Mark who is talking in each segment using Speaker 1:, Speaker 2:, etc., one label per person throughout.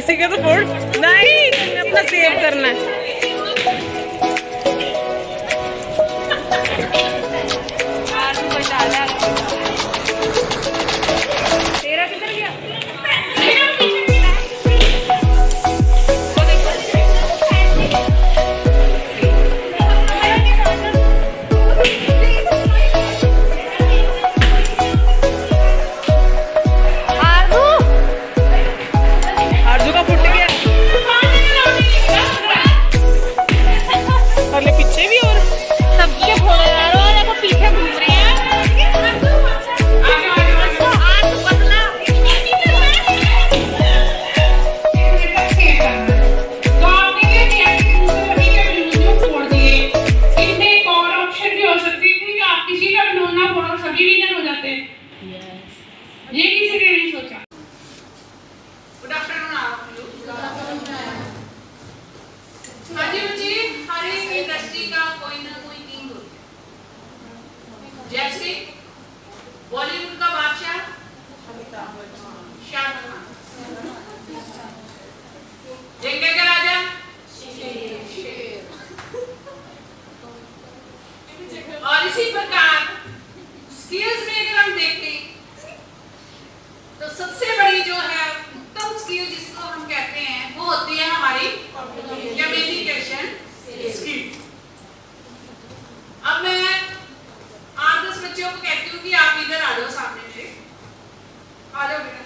Speaker 1: किसी का तो फोड़ नहीं, तुम्हें अपना सेव करना है। तेरा किधर गया?
Speaker 2: जैसे बॉलीवुड का बादशाह शाहरुख खान, जंगल का राजा शेर। और इसी प्रकार स्किल्स में अगर हम देखें तो सबसे बड़ी जो है उत्तम स्किल जिसको हम कहते हैं वो होती है हमारी कम्युनिकेशन स्किल। अब मैं 8-10 बच्चों को कहती हूँ कि आप इधर आ जाओ, सामने मेरे आ जाओ बेटा।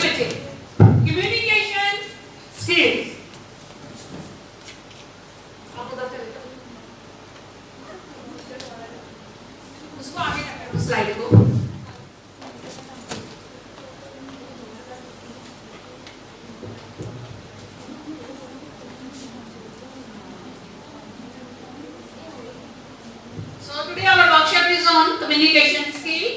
Speaker 2: बच्चे, कम्युनिकेशन स्किल्स। आप उधर चले जाओ, उसको आगे रखो स्लाइड को। So today our workshop is on communication skill.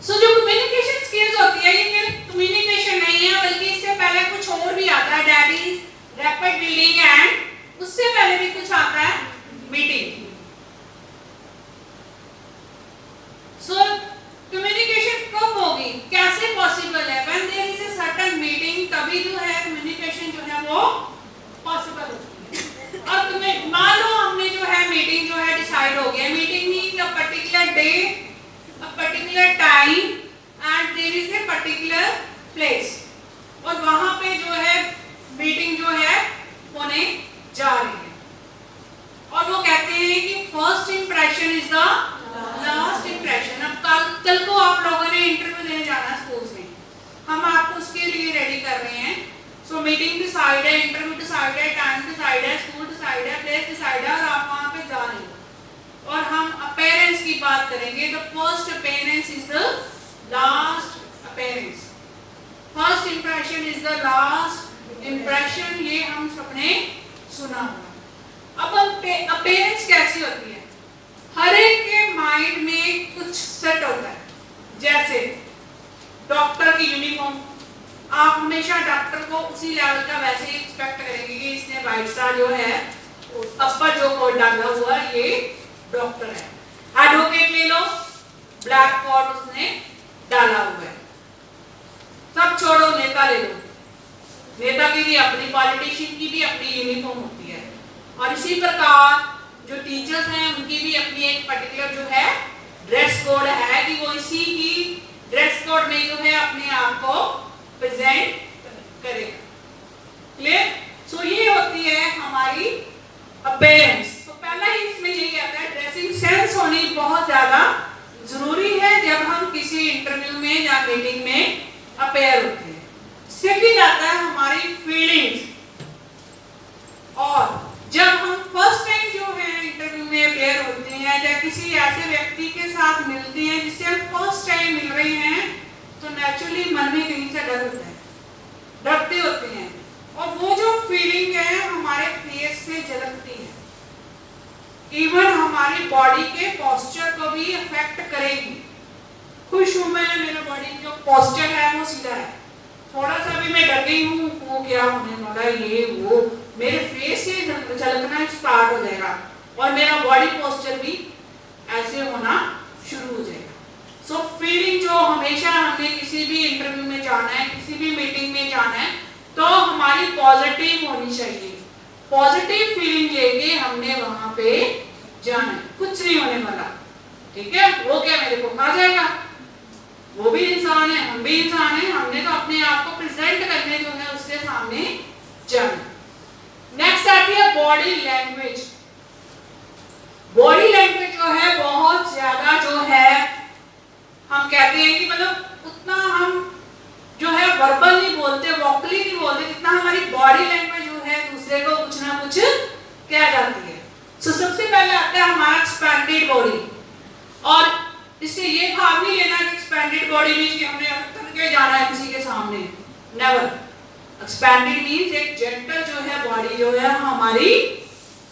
Speaker 2: So जो communication skills होती है, ये communication नहीं है बल्कि इससे पहले कुछ और भी आता है, that is rapid building, and उससे पहले भी कुछ आता है meeting. So communication कब होगी, कैसे possible है? When there is a certain meeting, तभी जो है communication जो है वो possible होती है। अब तुम्हें मान लो हमने जो है मीटिंग जो है डिसाइड हो गया, meeting means a particular day, a particular time and there is a particular place, और वहां पे जो है मीटिंग जो है होने जा रही है, और वो कहते हैं कि first impression is the last impression. अब कल को आप लोगों ने इंटरव्यू देने जाना है स्कूल में, हम आपको उसके लिए रेडी कर रहे हैं। सो मीटिंग डिसाइड है, इंटरव्यू डिसाइड है, टाइम डिसाइड है, स्कूल डिसाइड है, प्लेस डिसाइड है, और आप वहां पे जा रहे हो, और हम अपीयरेंस की बात करेंगे। The first appearance is the last appearance, first impression is the last impression, ये हम सबने सुना होगा। अब अपीयरेंस कैसी होती है, हर एक के माइंड में कुछ सेट होता है, जैसे डॉक्टर की यूनिफॉर्म, आप हमेशा डॉक्टर को उसी लेवल का वैसे ही एक्सपेक्ट करेंगे कि इसने वाइट सा जो है अपर जो कोट डाला हुआ ये डॉक्टर है। एडवोकेट ले लो, ब्लैक कोट उसने डाला हुआ है। सब छोड़ो, नेता ले लो, नेता की भी अपनी, पॉलिटिशियन की भी अपनी यूनिफॉर्म होती है, और इसी प्रकार जो टीचर्स हैं उनकी भी अपनी एक पर्टिकुलर जो है ड्रेस कोड है कि वो इसी की ड्रेस कोड में जो है अपने आप को प्रेजेंट करेगा। क्लियर? सो ये होती है हमारी अपीयरेंस। तो पहला ही इसमें ये कहता है ड्रेसिंग सेंस होनी बहुत ज्यादा जरूरी है जब हम किसी इंटरव्यू में या मीटिंग में अपीयर होते हैं। सेकंड आता है हमारी फीलिंग्स, और जब हम फर्स्ट टाइम जो है इंटरव्यू में अपीयर होते हैं या किसी ऐसे व्यक्ति के साथ मिलते हैं जिससे हम फर्स्ट टाइम मिल रहे हैं, तो नेचुरली मन में कहीं से डर होता है, डरते होते हैं, और वो जो फीलिंग है हमारे फेस से झलकती है, इवन हमारी बॉडी के पोस्चर को भी अफेक्ट करेगी। खुश हूं मैं, मेरा बॉडी जो पोस्चर है वो सीधा है, थोड़ा सा भी मैं डर गई हूँ वो क्या होने वाला है, ये वो मेरे फेस से झलकना स्टार्ट हो जाएगा, और मेरा बॉडी पोस्चर भी ऐसे होना शुरू हो जाएगा। सो फीलिंग जो हमेशा हमने किसी भी इंटरव्यू में जाना है, किसी भी मीटिंग में जाना है, तो हमारी पॉजिटिव होनी चाहिए, पॉजिटिव फीलिंग लेके हमने वहां पे जाना है, कुछ नहीं होने वाला, ठीक है। वो क्या मेरे को खा जाएगा, वो भी इंसान है, हम भी इंसान है, हमने तो अपने आप को प्रेजेंट करने जो है उसके सामने जाना। नेक्स्ट आती है बॉडी लैंग्वेज। बॉडी लैंग्वेज जो है बहुत ज्यादा जो है हम कहते हैं कि मतलब उतना हम जो है वर्बल नहीं बोलते, वोकली नहीं बोलते, जितना हमारी बॉडी लैंग्वेज जो है दूसरे को कुछ ना कुछ कह जाती है। सो सबसे पहले आता है हमारा एक्सपैंडेड बॉडी, और इससे ये भाव नहीं लेना कि एक्सपैंडेड बॉडी मींस कि हमने करके जाना है किसी के सामने, नेवर। एक्सपैंडेड मींस एक जेंटल जो है बॉडी जो है हमारी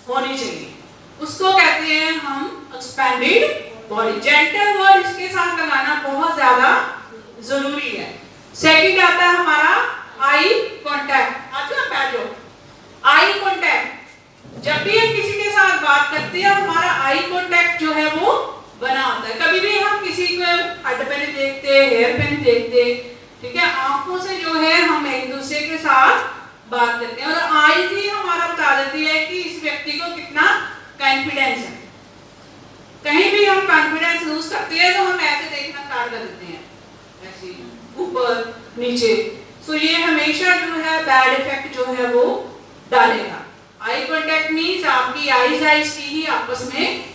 Speaker 2: होनी चाहिए, उसको कहते हैं हम एक्सपैंडेड बॉडी। जेंटल वर्ड इसके साथ लगाना बहुत ज्यादा जरूरी है। सेकंड आता है हमारा आई कांटेक्ट। आज आप बैठ जाओ। आई कांटेक्ट, जब भी हम किसी के साथ बात करते हैं हमारा आई कांटेक्ट जो है वो बना होता है। कभी भी हम किसी को हड पे नहीं देखते, हेयर पे नहीं देखते, ठीक है, आंखों से जो है हम एक दूसरे के साथ बात करते हैं, और आईज ही हमारा बता देती है कि इस व्यक्ति को कितना कॉन्फिडेंस है। कहीं भी हम कॉन्फिडेंस लूज करते हैं तो हम ऐसे देखना स्टार्ट कर देते हैं, ऐसे ऊपर नीचे। सो ये हमेशा जो है बैड इफेक्ट जो है वो डालेगा। आई कांटेक्ट मींस आपकी आईज की ही आपस में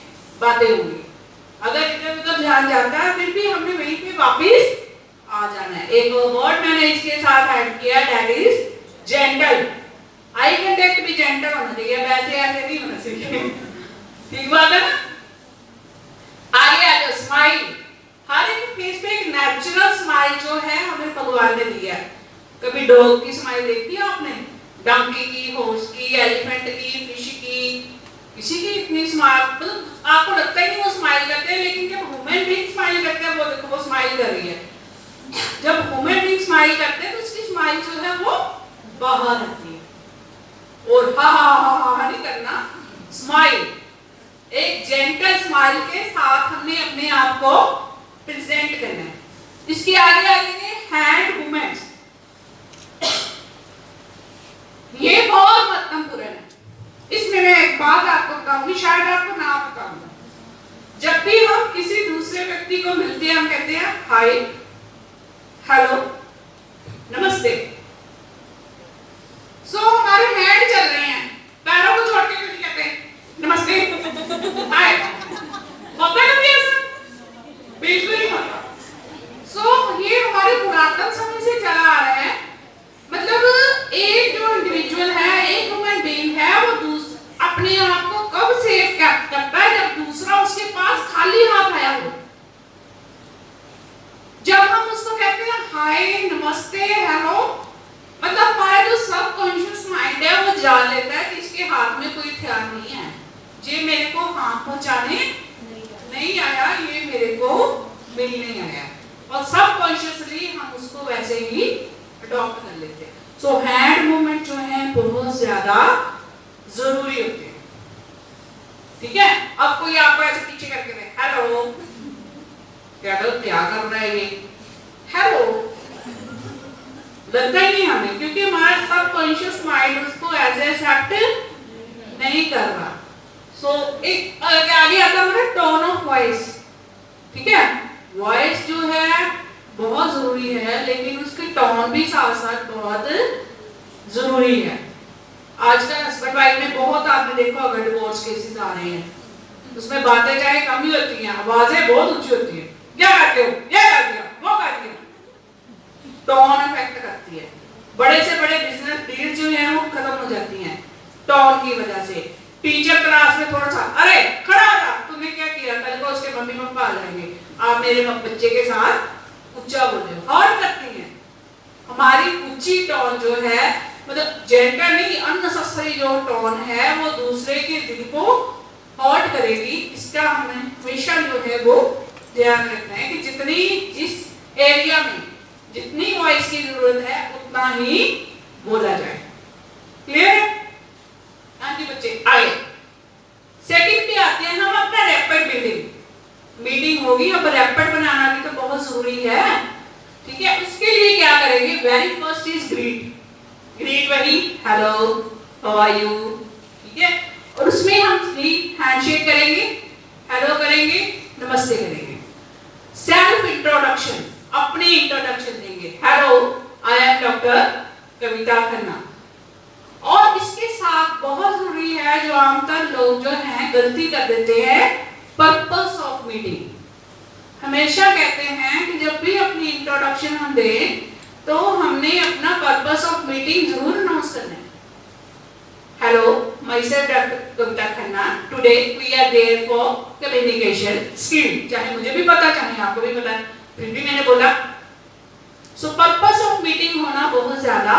Speaker 2: बातें होंगी। अगर इधर उधर ध्यान जाता है, फिर भी हमने वहीं पे वापस आ जाना है। एक वर्ड मैंने इसके साथ ऐड किया, that is gentle. Eye contact भी जेंटल होना चाहिए, वैसे ऐसे नहीं होना चाहिए। ठीक बात है ना? आगे आ जाओ, स्माइल। हर एक फेस पे एक नेचुरल स्माइल जो है हमें भगवान ने दिया है। कभी डॉग की स्माइल देखी है आपने? डंकी की, हॉर्स की, एलिफेंट की, फिश की, किसी की इतनी स्माइल, मतलब आपको लगता है कि वो स्माइल करते हैं, लेकिन जब ह्यूमन बीइंग स्माइल करते हैं, वो देखो वो स्माइल कर रही है। जब ह्यूमन बीइंग स्माइल करते हैं तो उसकी स्माइल जो है वो बाहर आती है, और हा हा हा हा नहीं करना, स्माइल एक जेंटल स्माइल के साथ हमने अपने आप को प्रेजेंट करना है। इसके आगे आगे हैंड मूवमेंट्स, ये बहुत महत्वपूर्ण है। इसमें मैं एक बात आपको बताऊंगी, शायद आपको ना बताऊंगा। जब भी हम किसी दूसरे व्यक्ति को मिलते हैं, हम कहते हैं हाय, हेलो, नमस्ते। हमारे हैंड चल रहे हैं, पैरों को छोड़ के कुछ कहते हैं नमस्ते, हाय, होता है कभी ऐसा? बिल्कुल नहीं होता। ये हमारे पुरातन समय से चला आ रहा है। मतलब एक जो इंडिविजुअल है, एक ह्यूमन बीइंग है, वो अपने आप को कब सेफ करता है? जब दूसरा उसके पास खाली हाथ आया हो। जब हम उसको कहते हैं हाय, नमस्ते, हेलो, मतलब हमारा जो सबकॉन्शियस माइंड है वो जान लेता है कि इसके हाथ में कोई हथियार नहीं है, ये मेरे को हाथ पहुंचाने नहीं आया, ये मेरे को मिलने आया, और सबकॉन्शियसली हम उसको वैसे ही अडॉप्ट कर लेते हैं। सो हैंड मूवमेंट जो है बहुत ज्यादा जरूरी होते हैं। ठीक है? अब कोई आपको ऐसे पीछे करके दे हेलो, क्या कर रहा है ये, हेलो, लगता ही नहीं हमें, क्योंकि हमारा सबकॉन्शियस माइंड उसको एज एक्सेप्ट नहीं कर रहा। एक आगे आता है टोन ऑफ वॉइस। ठीक है? वॉइस जो है बहुत जरूरी है, लेकिन उसकी टोन भी साथ साथ बहुत जरूरी है। आजकल हस्बैंड वाइफ में बहुत आपने देखा होगा डिवोर्स केसेस आ रहे हैं, उसमें बातें चाहे कम ही होती हैं, आवाजें बहुत ऊंची होती है, क्या करते हो, ये कर दिया, वो कर दिया। टोन इफेक्ट करती है। बड़े से बड़े बिजनेस डील जो है वो खत्म हो जाती हैं टोन की वजह से। टीचर क्लास में थोड़ा सा अरे खड़ा हो जा, तुमने क्या किया, कल को उसके मम्मी पापा आ जाएंगे, आप मेरे बच्चे के साथ ऊंचा बोले, हर्ट करती है। हमारी ऊंची टोन जो है, मतलब जेंडर नहीं, अननेसेसरी जो टोन है वो दूसरे के दिल को हर्ट करेगी। इसका हमें हमेशा जो है वो ध्यान रखना है कि जितनी जिस एरिया में जितनी वॉइस की जरूरत है उतना ही बोला जाए। क्लियर है? हाँ जी बच्चे, आगे सेकंड पे आते हैं हम अपना रैपिड बिल्डिंग। मीटिंग होगी, अब रैपिड बनाना भी तो बहुत जरूरी है। ठीक है? उसके लिए क्या करेंगे? वेरी फर्स्ट इज ग्रीट वही हेलो, हाउ आर यू। ठीक है? और उसमें हम हैंडशेक करेंगे, हेलो करेंगे, नमस्ते करेंगे। सेल्फ इंट्रोडक्शन, अपनी इंट्रोडक्शन देंगे, hello I am doctor Kavita Khanna. और इसके साथ बहुत जरूरी है, जो आमतौर लोग जो हैं गलती कर देते हैं, पर्पस ऑफ मीटिंग। हमेशा कहते हैं कि जब भी अपनी इंट्रोडक्शन हम दें तो हमने अपना पर्पस ऑफ मीटिंग जरूर अनाउंस करना है। Hello, myself doctor Kavita Khanna, today we are there for communication skill. चाहे मुझे भी पता, चाहे आपको भी पता, फिर भी मैंने बोला। सो पर्पस ऑफ मीटिंग होना बहुत ज्यादा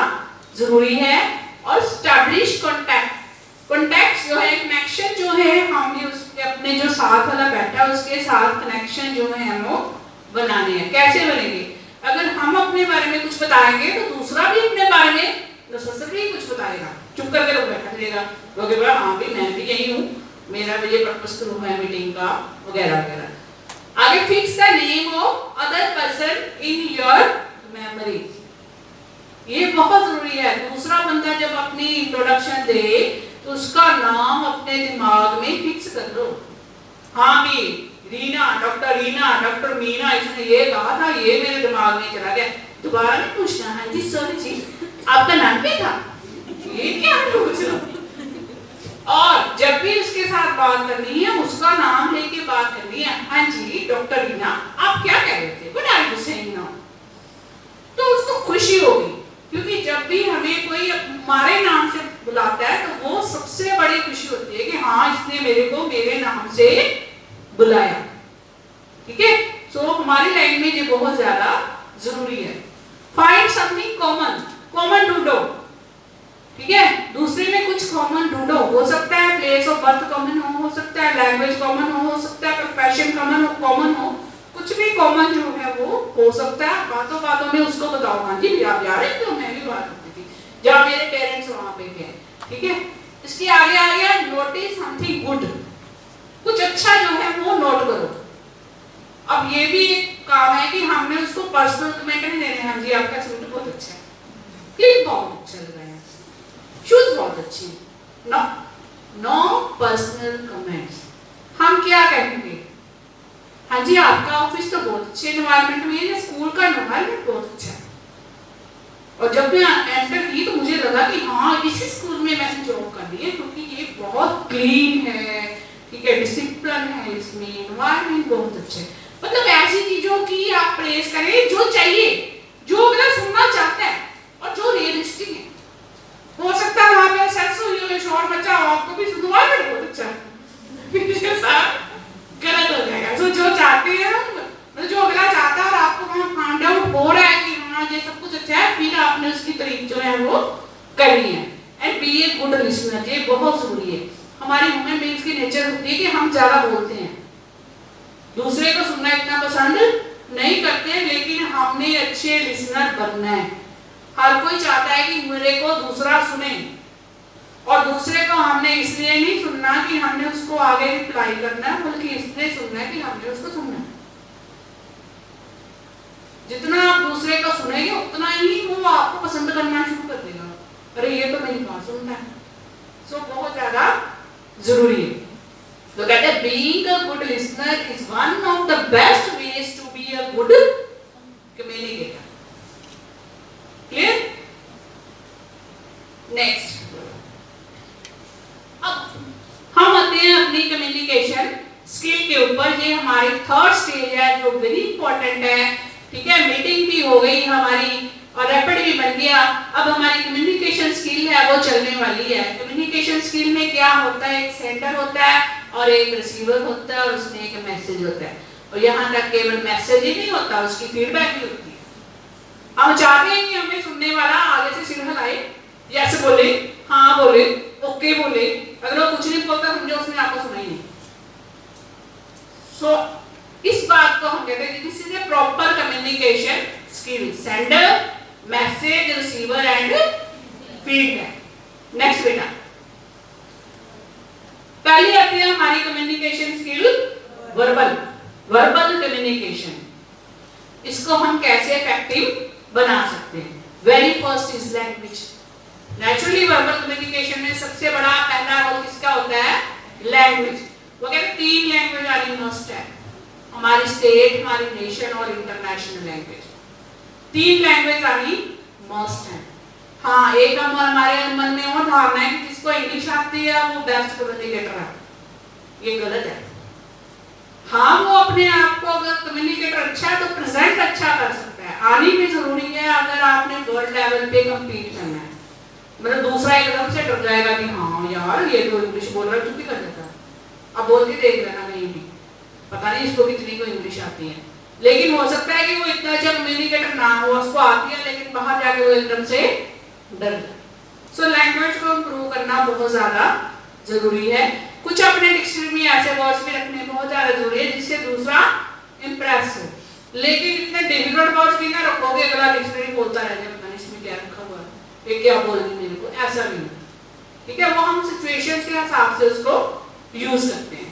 Speaker 2: जरूरी है। और स्टैब्लिश कॉन्टैक्ट जो है, कनेक्शन जो है, हमने उसके अपने जो साथ वाला बैठा है उसके साथ कनेक्शन जो है हम लोग बनाने हैं। कैसे बनेंगे? अगर हम अपने बारे में कुछ बताएंगे तो दूसरा भी अपने बारे में नेसेसरी कुछ बताएगा। चुप करके लोग बैठा रहेगा, लोग हाँ भी मैं भी यही हूँ, मेरा भी ये पर्पस है मीटिंग का, वगैरह वगैरह। आगे fix the name of other person in your memory. ये बहुत जरूरी है। दूसरा बंदा जब अपनी इंट्रोडक्शन दे तो उसका नाम अपने दिमाग में फिक्स कर लो। हाँ भी रीना, डॉक्टर मीना, इसने ये कहा था, ये मेरे दिमाग में चला गया, दोबारा नहीं पूछना। हाँ जी सॉरी जी, आपका नाम क्या था, ये क्या पूछना। और जब भी उसके साथ बात करनी है उसका नाम लेके बात करनी है। हाँ जी डॉक्टर करीना आप क्या कह रहे थे, what are you saying now. तो उसको खुशी होगी, क्योंकि जब भी हमें कोई हमारे नाम से बुलाता है तो वो सबसे बड़ी खुशी होती है कि हाँ इसने मेरे को मेरे नाम से बुलाया। ठीक है, सो हमारी लैंग्वेज ये बहुत ज्यादा जरूरी है। फाइंड समथिंग कॉमन, कॉमन ढूंढो। ठीक है, दूसरे में कुछ कॉमन ढूंढो। हो सकता है प्लेस ऑफ बर्थ कॉमन हो सकता है लैंग्वेज कॉमन हो सकता है प्रोफेशन कॉमन हो, कुछ भी कॉमन जो है वो हो सकता है। बातों बातों में उसको बताओ, हाँ जी आप जा रहे थे, मैं भी बात करती थी जहाँ मेरे पेरेंट्स वहां पे गए। ठीक है, इसके आगे आ गया नोटिस समथिंग गुड, कुछ अच्छा जो है वो नोट करो। अब ये भी एक काम है कि हमने उसको पर्सनल कमेंट नहीं देने, हाँ जी आपका सूट बहुत अच्छा है, क्लिप बहुत अच्छा लगा है, शूज बहुत अच्छे हैं, नो नो पर्सनल कमेंट्स। हम क्या कहेंगे, हाँ जी आपका ऑफिस तो बहुत अच्छे एनवायरनमेंट में है, स्कूल का एनवायरनमेंट बहुत अच्छा है। और जब मैं एंटर की तो मुझे लगा कि हाँ इसी स्कूल में मैंने जॉब करनी है, क्योंकि ये बहुत क्लीन है, ठीक है, डिसिप्लिन है, इसमें एनवायरनमेंट बहुत अच्छा है। मतलब ऐसी चीजों की आप प्रेस करें जो चाहिए, जो अगला सुनना चाहता है और जो रियलिस्टिक है। हो सकता है वहां पे सेक्स हुई हो, शोर मचा हो, आपको भी एनवायरनमेंट बहुत अच्छा है, गलत हो जाएगा। तो जो चाहते हैं मतलब जो अगला चाहता है और आपको वहां फाइंड आउट हो रहा है कि हाँ ये सब कुछ अच्छा है, फिर आपने उसकी तारीफ जो है वो करनी है। And be a good listener, ये बहुत जरूरी है। हमारी ह्यूमन बीइंग्स की नेचर होती है कि हम ज्यादा बोलते हैं, दूसरे को सुनना इतना पसंद नहीं करते, लेकिन हमने अच्छे लिसनर बनना है। हर कोई चाहता है कि मेरे को दूसरा सुने, और दूसरे को हमने इसलिए नहीं सुनना कि हमने उसको आगे रिप्लाई करना है, बल्कि इसलिए सुनना है कि हमने उसको सुनना है। जितना आप दूसरे को सुनेंगे उतना ही वो आपको पसंद करना शुरू कर देगा, अरे ये तो मेरी बात सुनता है। सो बहुत ज्यादा जरूरी है। तो कहते हैं being a good listener is one of the best ways to be a good communicator. Clear? Next अब हम आते हैं अपनी कम्युनिकेशन स्किल के ऊपर। ये हमारी थर्ड स्टेज है जो वेरी इंपॉर्टेंट है। ठीक है, मीटिंग भी हो गई हमारी और रैपिड भी बन गया। अब हमारी कम्युनिकेशन स्किल है वो चलने वाली है। कम्युनिकेशन स्किल में क्या होता है, एक सेंडर होता है और एक रिसीवर होता है और उसमें एक मैसेज होता है। और यहाँ तक केवल मैसेज ही नहीं होता, उसकी फीडबैक भी होती है। हम चाहते हैं कि हमें सुनने वाला आगे से सिर हिलाए, यस बोले, हाँ बोले, ओके बोले। अगर वो कुछ नहीं बोलता समझो उसने आपको सुना ही नहीं। सो इस बात को हम कहते हैं this is a proper communication skill, sender, message, receiver and feedback. Next बेटा, पहले आती है हमारी communication skill verbal, verbal communication. इसको हम कैसे इफेक्टिव बना सकते हैं? Very first is language. Naturally verbal communication में सबसे बड़ा पहला रोल किसका होता है? लैंग्वेज। वो कहते हैं 3 लैंग्वेज आनी मस्ट है, हमारी स्टेट, हमारी नेशन और इंटरनेशनल लैंग्वेज। 3 लैंग्वेज आनी मस्ट है। हाँ, एक हमारे मन में और धारणा है कि जिसको इंग्लिश आती है वो बेस्ट कम्युनिकेटर है, ये गलत है। हाँ, वो अपने आप को अगर कम्युनिकेटर अच्छा है तो प्रेजेंट अच्छा कर सकता है, आनी भी जरूरी है। अगर आपने वर्ल्ड लेवल पे कम्पीट करना है, मतलब दूसरा एकदम से डर जाएगा कि हाँ यार ये तो इंग्लिश बोल रहा है, चुप ही कर देता है। अब बोल के देख लेना, नहीं भी पता नहीं इसको कितनी को इंग्लिश आती है, लेकिन हो सकता है कि वो इतना अच्छा कम्युनिकेटर ना हो, उसको आती है लेकिन बाहर जाके वो एकदम से डर जाए। सो लैंग्वेज को इम्प्रूव करना बहुत ज्यादा जरूरी है। कुछ अपने डिक्शनरी में ऐसे वर्ड्स भी रखने बहुत ज्यादा जरूरी है जिससे दूसरा इंप्रेस हो, लेकिन इतने डिफिकल्ट वर्ड्स भी ना रखोगे अगला डिक्शनरी बोलता रह जाए, पता नहीं इसमें क्या रखा हुआ है, ये क्या बोल रही मेरे को, ऐसा नहीं। ठीक है, वो हम सिचुएशंस के हिसाब से उसको यूज करते हैं।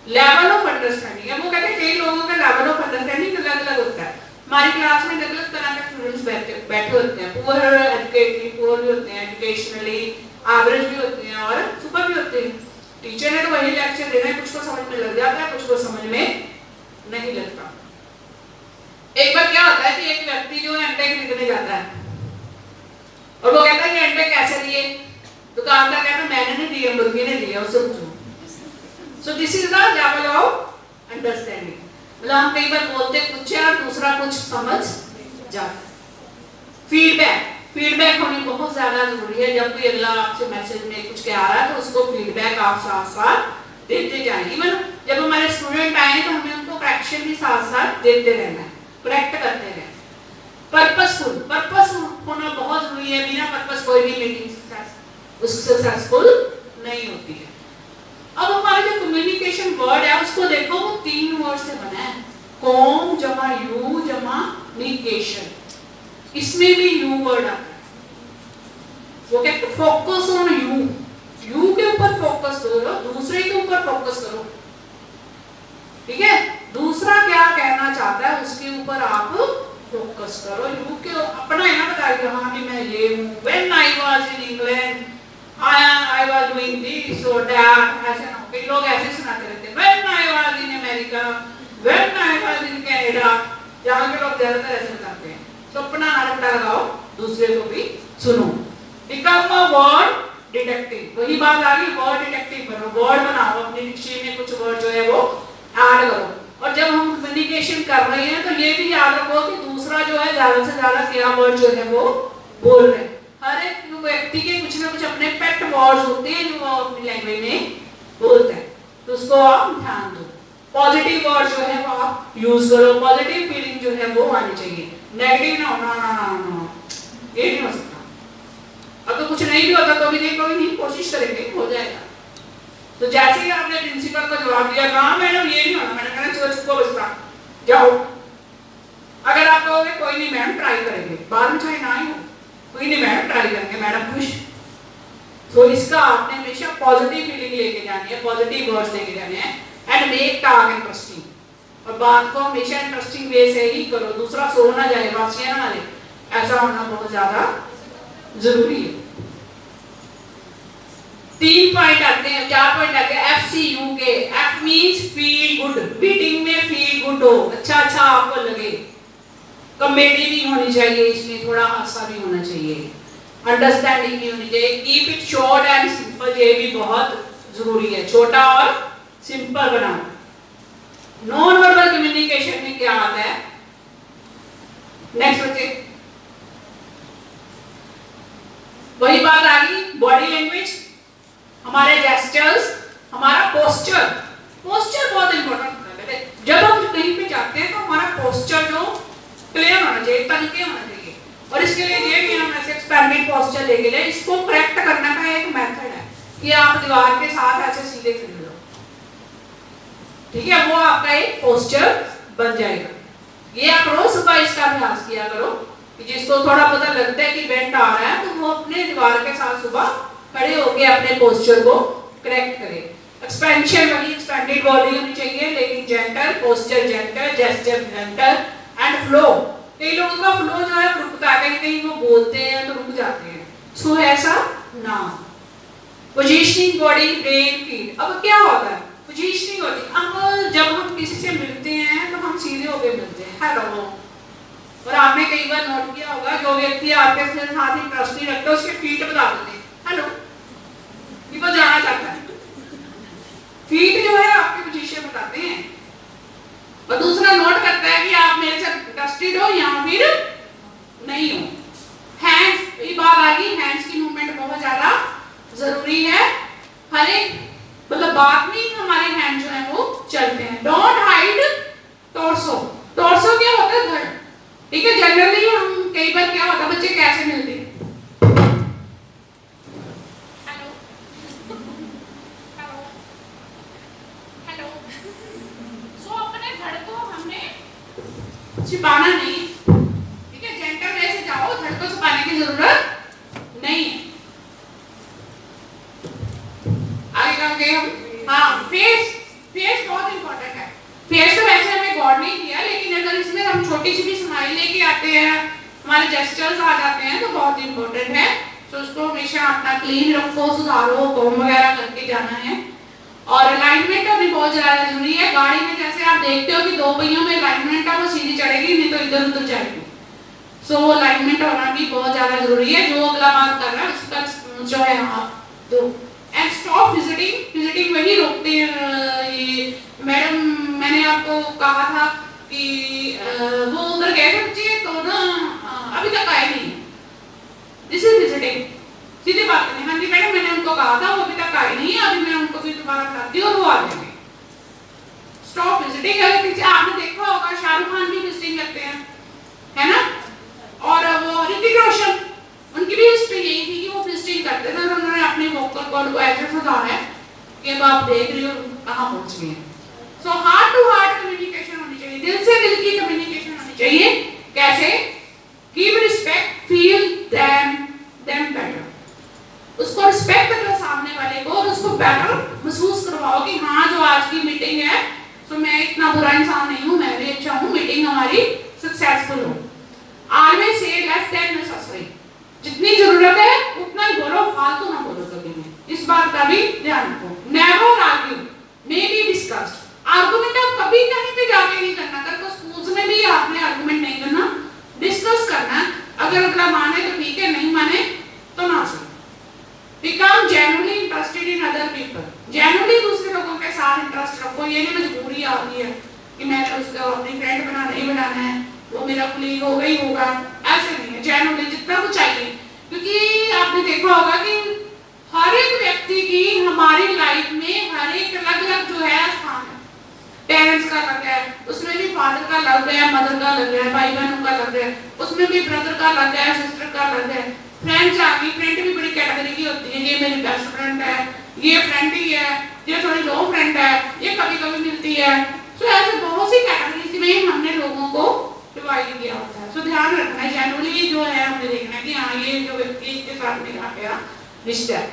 Speaker 2: लेवल ऑफ अंडरस्टैंडिंग है, वो कहते हैं कई लोगों का लेवल ऑफ अंडरस्टैंडिंग अलग अलग होता है। हमारी क्लास में अलग अलग तरह के स्टूडेंट्स बैठे होते हैं, पुअर एजुकेटेड, पुअर भी होते हैं, एजुकेशनली एवरेज भी होते हैं और सुपर भी होते हैं। टीचर ने तो वही लेक्चर देना है, कुछ को समझ में लग जाता है, कुछ को समझ में नहीं लगता। एक बार क्या होता है कि एक व्यक्ति जो है अंडे खरीदने जाता है और वो कहता है कि अंडे कैसे दिए? दुकानदार कहता है मैंने नहीं दिए, मुर्गी ने दिया, उससे पूछो। So this is the level of understanding. मतलब हम कई बार बोलते कुछ है और दूसरा कुछ समझ जाता। फीडबैक होनी बहुत ज्यादा जरूरी है। जब कोई अगला आपसे मैसेज में कुछ कह रहा है तो उसको फीडबैक आप साथ साथ देते जाएं। इवन जब हमारे स्टूडेंट आए तो हमें उनको करेक्शन भी साथ साथ देते रहना है, करेक्ट करते रहना। पर्पस होना बहुत जरूरी है। बिना पर्पस कोई भी मीटिंग सक्सेसफुल नहीं होती है। अब हमारा जो कम्युनिकेशन वर्ड है उसको देखो, वो 3 वर्ड से बना है, कॉम जमा यू जमा निकेशन। इसमें भी यू वर्ड आता है। वो कहते हैं फोकस ऑन यू के ऊपर फोकस करो, दूसरे के ऊपर फोकस करो। ठीक है, दूसरा क्या कहना चाहता है उसके ऊपर आप फोकस करो। यू के अपना है ना बताइए, हाँ कि मैं ये हूँ। When I was in England I was doing this or that, ऐसे ना। कई लोग ऐसे सुनाते रहते हैं, when I was in America, when I was in Canada। यहाँ के लोग ज्यादातर ऐसे बताते हैं। तो अपना नाटक लगाओ, दूसरे को भी सुनो। Become a word detective। वही बात आ गई, word detective बनो, वर्ड बनाओ, अपनी डिक्शनरी में कुछ वर्ड जो है वो ऐड करो। और जब हम कम्युनिकेशन कर रहे हैं तो ये भी याद रखो कि दूसरा जो है ज्यादा से ज्यादा क्या वर्ड जो है वो बोल रहे हैं। हर एक व्यक्ति के कुछ ना कुछ अपने पेट वर्ड्स होते हैं जो वो अपनी लैंग्वेज में बोलते हैं, तो उसको आप ध्यान दो। पॉजिटिव वर्ड जो है वो आप यूज करो, पॉजिटिव फीलिंग जो है वो आनी चाहिए। नेगेटिव ना होना, ना ये नहीं हो सकता। अब तो कुछ नहीं भी होता तो भी नहीं, कोशिश करेंगे हो जाएगा। तो जैसे ही आपने प्रिंसिपल को जवाब दिया, कहा मैडम ये नहीं होना, मैंने कहा चलो चुप बस जाओ। अगर आप कहोगे कोई नहीं मैडम ट्राई करेंगे, बाद में चाहे ना ही हो, कोई नहीं मैडम ट्राई करेंगे, मैडम खुश। तो इसका आपने हमेशा पॉजिटिव फीलिंग लेके जानी है, पॉजिटिव वर्ड्स लेके जाने हैं। And make talk interesting. और बात को हमेशा इंटरेस्टिंग वे से ही करो, दूसरा सो ना जाए, बासियां ना ले, ऐसा होना बहुत ज्यादा जरूरी है। 3 पॉइंट आते हैं, 4 पॉइंट आते हैं। FCU के, F means feel good. Meeting में फील गुड हो, अच्छा आपको लगे। कॉमेडी भी होनी चाहिए, इसमें थोड़ा हासा भी होना चाहिए, अंडरस्टैंडिंग भी होनी चाहिए। Keep it short and simple, ये भी बहुत जरूरी है, छोटा और सिंपल बनाओ। नॉन वर्बल कम्युनिकेशन में क्या आता है? नेक्स्ट बच्चे, वही बात आ गई, बॉडी लैंग्वेज, हमारे जेस्चर्स, हमारा पोस्चर बहुत इंपॉर्टेंट है। जब हम कहीं पे जाते हैं तो हमारा पोस्चर जो क्लियर होना चाहिए, तरीके होना चाहिए। और इसके लिए ये भी हम ऐसे एक्सपेरिमेंट पोस्चर लेके जाए, इसको करेक्ट करने का एक मेथड है कि आप दीवार के साथ ऐसे सीधे खड़े हो, ठीक है, वो आपका एक पोस्चर बन जाएगा। ये आप रोज सुबह इसका अभ्यास किया करो कि जिसको थोड़ा पता लगता है कि बेंट आ रहा है तो वो अपने दीवार के साथ सुबह खड़े होके अपने पोस्चर को करेक्ट करे। एक्सपेंशन वही एक्सपेंडेड बॉडी होनी चाहिए, लेकिन gentle, posture gentle, gesture gentle and flow. कई लोगों का फ्लो जो है रुकता है, कहीं वो बोलते हैं तो रुक जाते हैं, सो ऐसा ना। Positioning body brain feet. अब क्या होता है पोजीशनिंग होती है, अब जब हम किसी से मिलते हैं तो हम सीधे होके मिलते हैं, हेलो। और आपने कई बार नोट किया होगा जो व्यक्ति आपके साथ इंटरेस्ट नहीं रखता उसके फीट बता देते हैं, हेलो, ये वो जाना चाहता है। फीट जो है आपकी पोजीशन बताते हैं। और दूसरा नोट करता है कि आप मेरे से इंटरेस्टेड हो या फिर नहीं हो। हैंड्स, ये बात आ गई, हैंड्स की मूवमेंट बहुत ज्यादा जरूरी है। हर एक मतलब बात में हमारे हैंड जो है वो चलते हैं। Don't hide torso. टॉर्सो क्या होता है? धड़, ठीक है। जनरली हम कई बार क्या होता है, बच्चे कैसे मिलते हैं, छिपाना नहीं, ठीक है, जेंटल वे से जाओ, धड़ को छुपाने की जरूरत नहीं है। आगे काम के हम, हाँ, फेस बहुत इंपॉर्टेंट है। फेस तो वैसे हमें गॉड नहीं दिया, लेकिन अगर इसमें हम छोटी सी भी स्माइल लेके आते हैं, हमारे जेस्चर्स आ जाते हैं तो बहुत इंपॉर्टेंट है। तो उसको हमेशा अपना क्लीन रखो, सुधारो, कॉम वगैरह करके जाना है। और अलाइनमेंट होनी बहुत ज्यादा जरूरी है। गाड़ी में जैसे आप देखते हो कि 2 पहियों में अलाइनमेंट है, वो सीधी चढ़ेगी नहीं तो इधर उधर जाएगी। सो अलाइनमेंट होना भी बहुत ज्यादा जरूरी है। जो अगला बात कर रहा है उसका जो है, हाँ, तो एंड स्टॉप विजिटिंग वही रोकते हैं। ये मैडम, मैंने आपको कहा था कि वो उधर गए थे बच्चे तो ना अभी तक आए नहीं, दिस इज विजिटिंग। सीधी बात है, हाँ जी मैडम मैंने उनको कहा था वो अभी तक आए नहीं है, अभी मैं उनको भी दोबारा बताती हूँ और वो आ जाएंगे। Stop visiting. अगर पीछे आपने देखा होगा शाहरुख खान भी विजिटिंग करते हैं, है ना, और वो ऋतिक रोशन, उनकी भी हिस्ट्री यही थी कि वो विजिटिंग करते थे और उन्होंने अपने वोकल कॉर्ड को ऐसे सुधारा है कि अब आप देख रही हो कहाँ पहुंच गए हैं। So heart to heart communication होनी चाहिए, दिल से दिल की कम्युनिकेशन होनी चाहिए। कैसे? Give respect, feel them better, उसको रिस्पेक्ट करो सामने वाले को और उसको बेटर महसूस करवाओ कि हाँ जो आज की मीटिंग है तो मैं इतना बुरा इंसान नहीं हूँ, मैं भी अच्छा हूँ, मीटिंग हमारी सक्सेसफुल हो। Always say less than necessary, जितनी जरूरत है उतना ही बोलो, फालतू ना बोलो कभी भी, इस बात का भी ध्यान रखो। Never argue, may be discuss. Argument आप कभी कहीं पे जाके नहीं करना, कल को स्कूल्स में भी आपने आर्गुमेंट नहीं करना, डिस्कस करना। अगर अगला माने तो ठीक है, नहीं माने तो ना सही। Become genuinely interested in other people, genuinely दूसरे लोगों के साथ इंटरेस्ट रखो। ये नहीं मजबूरी आ गई है कि मैंने उसको अपनी फ्रेंड बनाना ही बनाना है, वो मेरा कुलीग होगा ही होगा, ऐसे नहीं है। जेन्युइनली जितना वो चाहिए, क्योंकि आपने देखा होगा कि हर एक व्यक्ति की हमारी लाइफ में हर एक अलग अलग जो है स्थान है। पेरेंट्स का अलग है, उसमें भी फादर का अलग है, मदर का अलग है, भाई बहनों का अलग है, उसमें भी ब्रदर का अलग है, सिस्टर का अलग है। फ्रेंड्स आ गई, फ्रेंड भी बड़ी कैटेगरी की होती है, ये मेरी बेस्ट फ्रेंड है, ये फ्रेंड ही है, ये थोड़ी लो फ्रेंड है, ये कभी कभी मिलती है। सो ऐसे बहुत सी कैटेगरीज में हमने लोगों को डिवाइड किया होता है। सो ध्यान रखना है, जनरली जो है हमें देखना है कि हाँ ये जो व्यक्ति इसके साथ मेरा क्या रिश्ता है।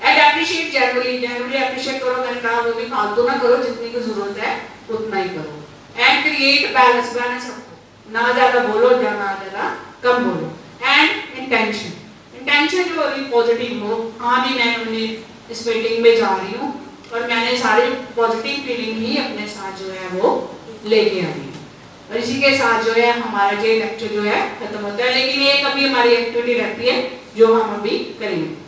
Speaker 2: एंड अप्रिशिएट, जनरली अप्रिशिएट करो। मैंने कहा वो भी फालतू ना करो, जितनी की जरूरत है उतना ही करो। एंड क्रिएट बैलेंस रखो, ना ज्यादा बोलो ना ज्यादा कम बोलो। एंड इंटेंशन जो है पॉजिटिव हो, हाँ भी मैं अपने इस मीटिंग में जा रही हूँ और मैंने सारी पॉजिटिव फीलिंग ही अपने साथ जो है वो लेके आई है। और इसी के साथ जो है हमारा ये लेक्चर जो है खत्म होता है, लेकिन एक अभी हमारी एक्टिविटी रहती है जो हम अभी करेंगे।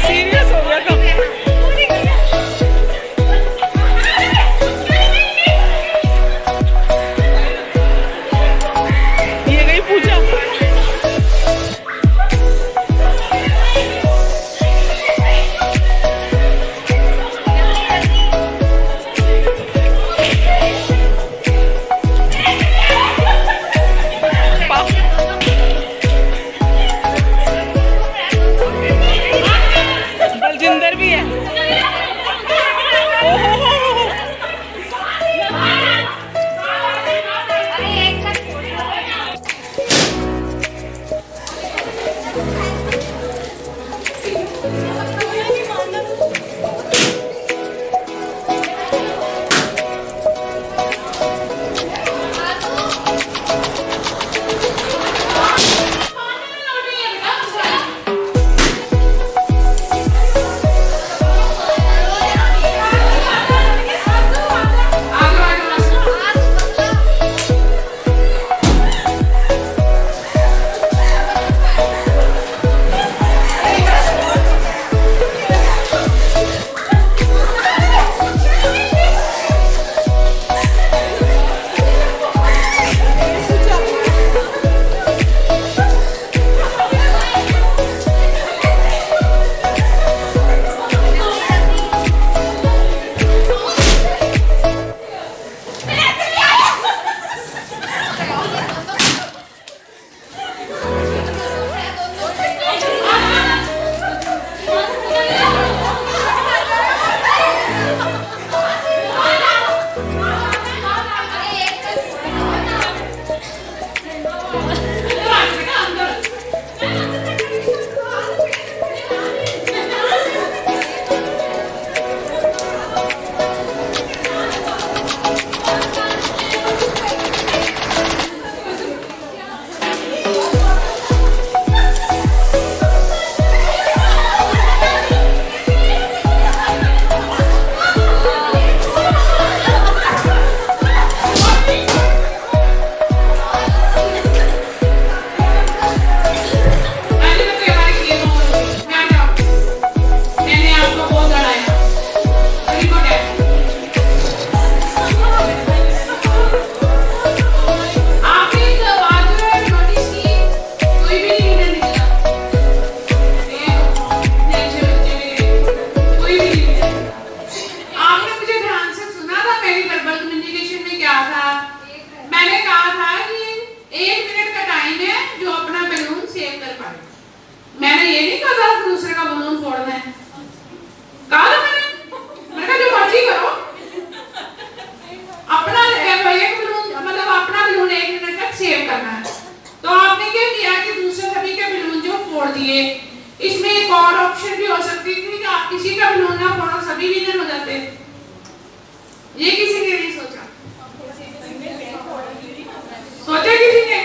Speaker 1: सीरियस हो गया कब? ये गई पूजा। बलजिंदर भी है।
Speaker 2: मैंने ये नहीं कहा था दूसरे का बलून फोड़ना है, कहा था मैंने कहा जो मर्जी करो, अपना एक बलून मतलब अपना बलून 1 मिनट तक सेव करना है। तो आपने क्या किया कि दूसरे सभी के बलून जो फोड़ दिए। इसमें एक और ऑप्शन भी हो सकती थी कि आप किसी का बलून ना फोड़ो, सभी विनर हो जाते। ये किसी ने नहीं सोचा, सोचा किसी ने?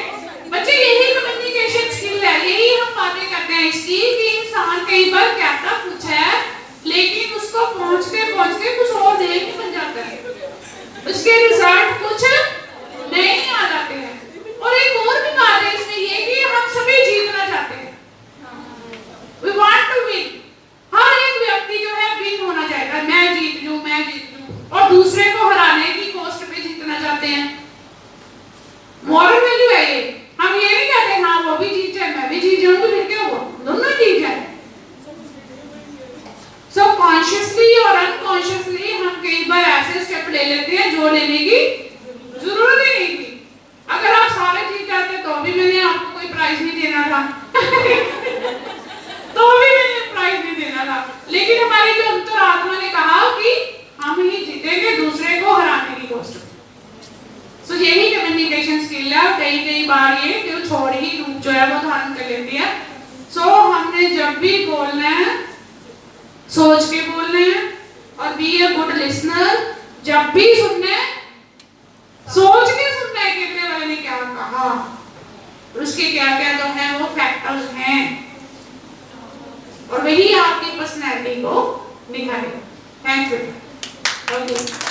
Speaker 2: बच्चे यही कम्युनिकेशन स्किल है, यही हम बातें करते हैं इसकी कि इंसान कई बार कहता कुछ है लेकिन उसको पहुंचते पहुंचते कुछ और देर में बन जाता है, उसके रिजल्ट कुछ नहीं आ जाते हैं। और एक और भी बात है इसमें ये कि हम सभी जीतना चाहते हैं, we want to win। हर एक व्यक्ति जो है विन होना चाहता है, मैं जीत लूं, और दूसरे को हराने की कोस्ट पे जीतना चाहते हैं। मॉरल वैल्यू है ये। हम ये नहीं कहते हाँ वो भी जीत जाए मैं भी जीत जाऊं तो फिर क्या हुआ, दोनों जीत जाए। सो कॉन्शियसली और अनकॉन्शियसली हम कई बार ऐसे स्टेप ले लेते हैं जो लेने की जरूरत ही नहीं थी। अगर आप सारे जीत जाते तो भी मैंने आपको कोई प्राइज नहीं देना था तो भी मैंने प्राइज नहीं देना था, लेकिन हमारी जो अंतरात्मा ने कहा कि हम ही जीतेंगे दूसरे को हराने की कोशिश। सो यही कम्युनिकेशन स्किल है। कई बार ये जो छोड़ ही रूप जो है वो धारण कर लेती है। सो हमने जब भी बोलना है सोच के बोलना है और बी ए गुड लिसनर। जब भी सुनना है सोच के सुनना है कितने वाले ने क्या कहा और उसके क्या क्या जो है वो फैक्टर्स हैं और वही आपकी पर्सनैलिटी को निखारेगा। Thank you.